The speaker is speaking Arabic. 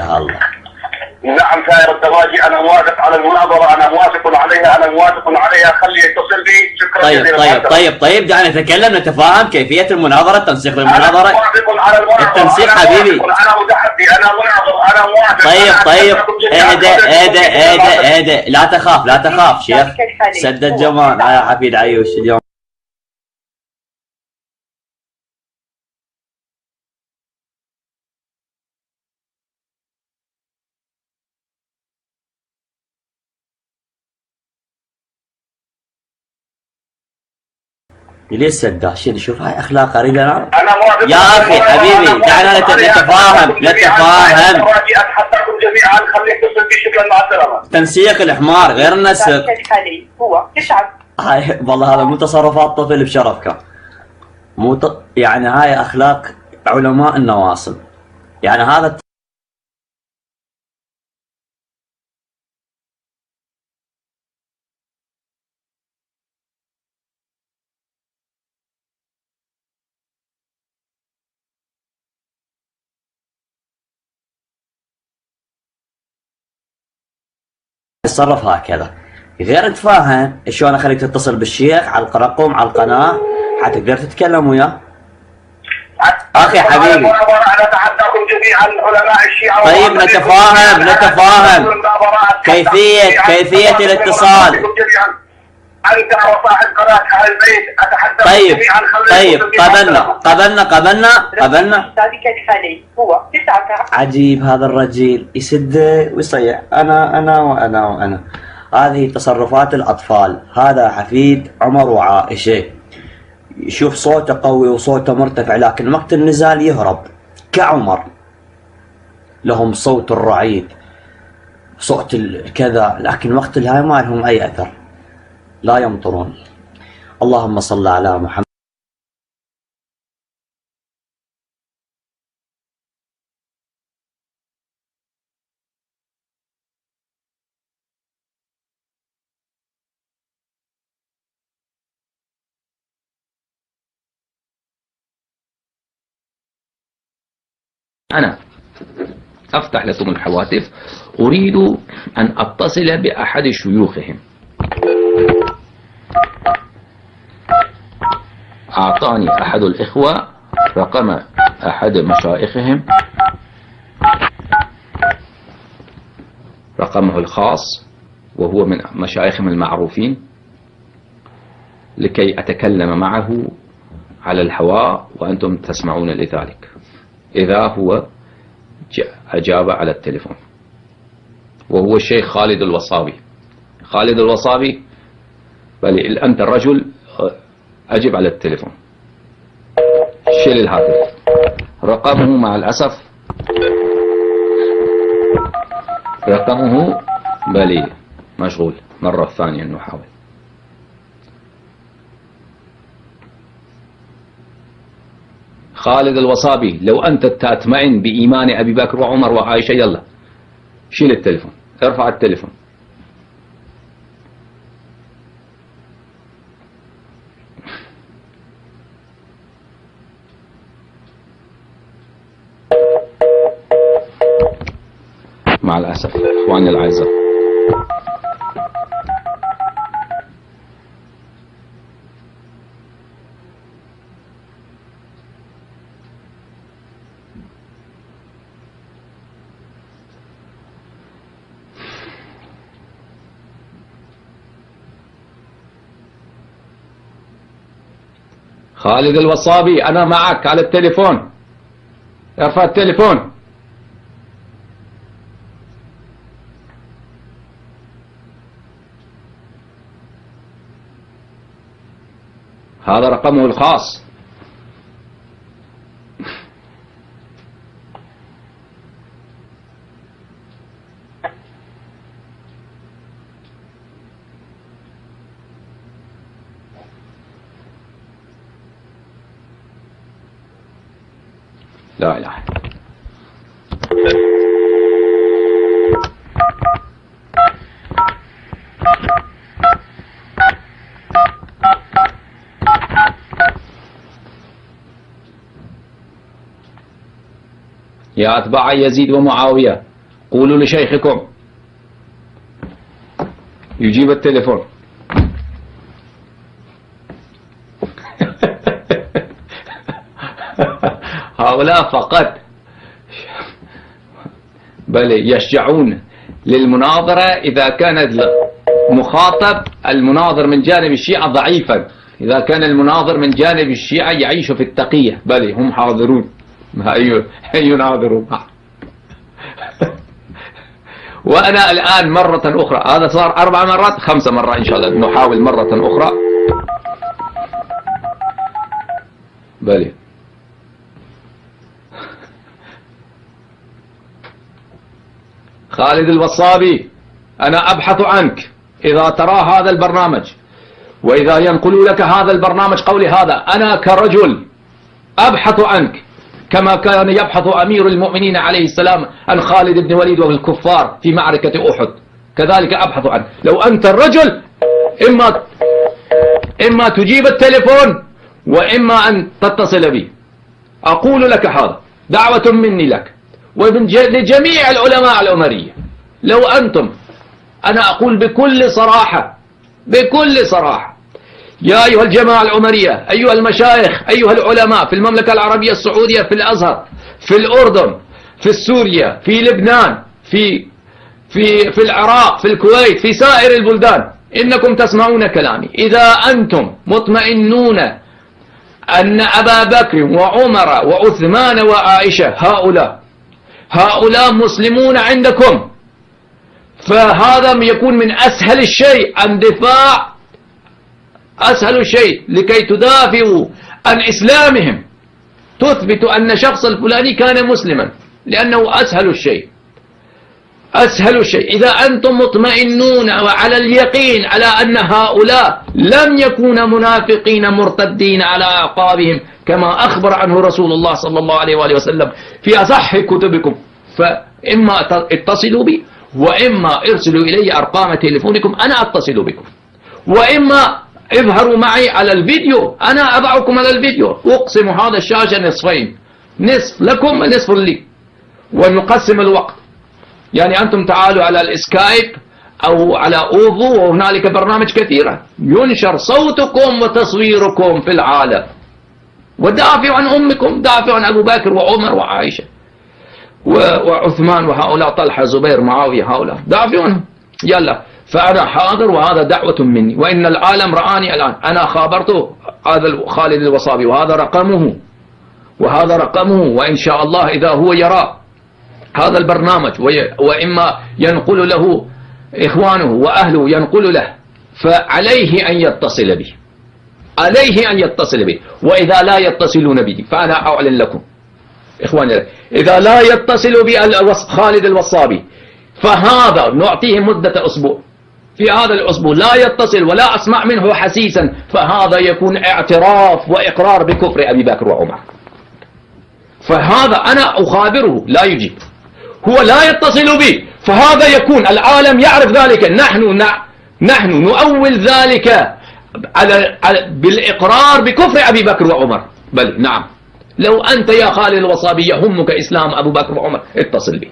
يا الله. نعم سائر الدواجي، انا موافق على المناظره، انا موافق عليها، انا موافق عليها، خليه يتصل بي. شكرا جزيلا. طيب دعنا نتكلم نتفاهم كيفيه المناظره، التنسيق للمناظره. انا موافق على المناظره، التنسيق حبيبي. انا متحدي، انا مناظر، انا موافق. طيب اهدى لا تخاف شيخ. سدد جمال يا حفيد عيوش اليوم. ليش سداه؟ شوف هاي اخلاق اريد انا يا اخي حبيبي. دعنا نتفاهم. اتحداكم جميعا، خليك تصل بي. شكرا، مع السلامه. تنسيق الحمار غير النسق. هو تشعب. هاي والله هذا مو تصرفات طفل بشرفك. يعني هاي اخلاق علماء النواصب. يعني هذا يتصرف هكذا غير تفاهم. شلون اخليك تتصل بالشيخ على الرقم على القناه حتى تقدر تتكلم وياه. اخي حبيبي انا اتحداكم جميعا علماء الشيعه. طيب نتفاهم كيفيه الاتصال. انت وصاحب قناه اهل البيت، اتحداكم جميعا. طيب قبلنا ذلك الحالي هو 9. عجيب هذا الرجل يسد ويصيح. انا هذه تصرفات الاطفال. هذا حفيد عمر وعائشه. يشوف صوته قوي وصوته مرتفع، لكن وقت النزال يهرب كعمر. لهم صوت الرعيد، صوت كذا، لكن وقت الهاي ما لهم اي اثر، لا يمطرون. اللهم صل على محمد. أنا أفتح لكم الحواتف، أريد أن أتصل بأحد شيوخهم. أعطاني أحد الإخوة رقم أحد مشايخهم، رقمه الخاص، وهو من مشايخهم المعروفين، لكي أتكلم معه على الهواء وأنتم تسمعون لذلك. إذا هو أجاب على التليفون، وهو الشيخ خالد الوصابي. خالد الوصابي، بل أنت الرجل، أجب على التليفون. شيل الهاتف. رقمه مع الأسف، رقمه بلي مشغول. مرة ثانية نحاول. خالد الوصابي، لو أنت تطمئن بإيمان أبي بكر وعمر وعائشة، يلا شيل التليفون، ارفع التليفون. مع الأسف إخواني الأعزاء، خالد الوصابي أنا معك على التليفون، ارفع التليفون. هذا رقمه الخاص. لا إله. يا أتباع يزيد ومعاوية، قولوا لشيخكم يجيب التليفون. هؤلاء فقط بل يشجعون للمناظرة إذا كان المخاطب المناظر من جانب الشيعة ضعيفا. إذا كان المناظر من جانب الشيعة يعيش في التقية بل هم حاضرون يناظرون. وأنا الآن مرة أخرى، هذا صار 4 مرات 5 مرات إن شاء الله، نحاول مرة أخرى. بلي خالد الوصابي، أنا أبحث عنك إذا ترى هذا البرنامج، وإذا ينقل لك هذا البرنامج قولي هذا، أنا كرجل أبحث عنك كما كان يبحث أمير المؤمنين عليه السلام عن خالد بن وليد والكفار في معركة أحد، كذلك أبحث عنك. لو أنت الرجل إما تجيب التليفون وإما أن تتصل بي. أقول لك هذا دعوة مني لك ولجميع العلماء العمرية. لو أنتم، أنا أقول بكل صراحة يا أيها الجماعة العمرية، أيها المشايخ، أيها العلماء في المملكة العربية السعودية، في الأزهر، في الأردن، في سوريا، في لبنان، في العراق، في الكويت، في سائر البلدان، إنكم تسمعون كلامي. إذا أنتم مطمئنون أن أبا بكر وعمر وعثمان وعائشة هؤلاء مسلمون عندكم، فهذا يكون من أسهل الشيء أسهل الشيء لكي تدافعوا عن إسلامهم، تثبت أن شخص الفلاني كان مسلما، لأنه أسهل الشيء. إذا أنتم مطمئنون وعلى اليقين على أن هؤلاء لم يكونوا منافقين مرتدين على أعقابهم كما أخبر عنه رسول الله صلى الله عليه وآله وسلم في أصح كتبكم، فإما اتصلوا بي، وإما ارسلوا إلي أرقام تليفونكم أنا أتصل بكم، وإما اظهروا معي على الفيديو، أنا أضعكم على الفيديو. أقسم هذا الشاشة نصفين، نصف لكم ونصف لي، ونقسم الوقت. يعني أنتم تعالوا على الإسكايب أو على أوفو، وهنالك برنامج كثيرة ينشر صوتكم وتصويركم في العالم، ودافعوا عن أمكم، دافعوا عن أبو بكر وعمر وعائشة وعثمان وهؤلاء، طلحة زبير معاوية، هؤلاء دافعوا عنهم. يلا، فأنا حاضر، وهذا دعوة مني، وإن العالم رآني الآن. أنا خابرته هذا خالد الوصابي، وهذا رقمه، وإن شاء الله إذا هو يرى هذا البرنامج وإما ينقل له إخوانه وأهله ينقل له، فعليه أن يتصل به. وإذا لا يتصلون به فأنا أعلن لكم إخواني، إذا لا يتصل بي خالد الوصابي فهذا نعطيه مدة أسبوع. في هذا الأسبوع لا يتصل ولا أسمع منه حسيسا، فهذا يكون اعتراف وإقرار بكفر أبي بكر وعمر. فهذا أنا أخابره لا يجيب، هو لا يتصل بي، فهذا يكون العالم يعرف ذلك. نحن نؤول ذلك بالإقرار بكفر أبي بكر وعمر. بل نعم، لو أنت يا خالد الوصابي يهمك إسلام أبو بكر وعمر اتصل بي.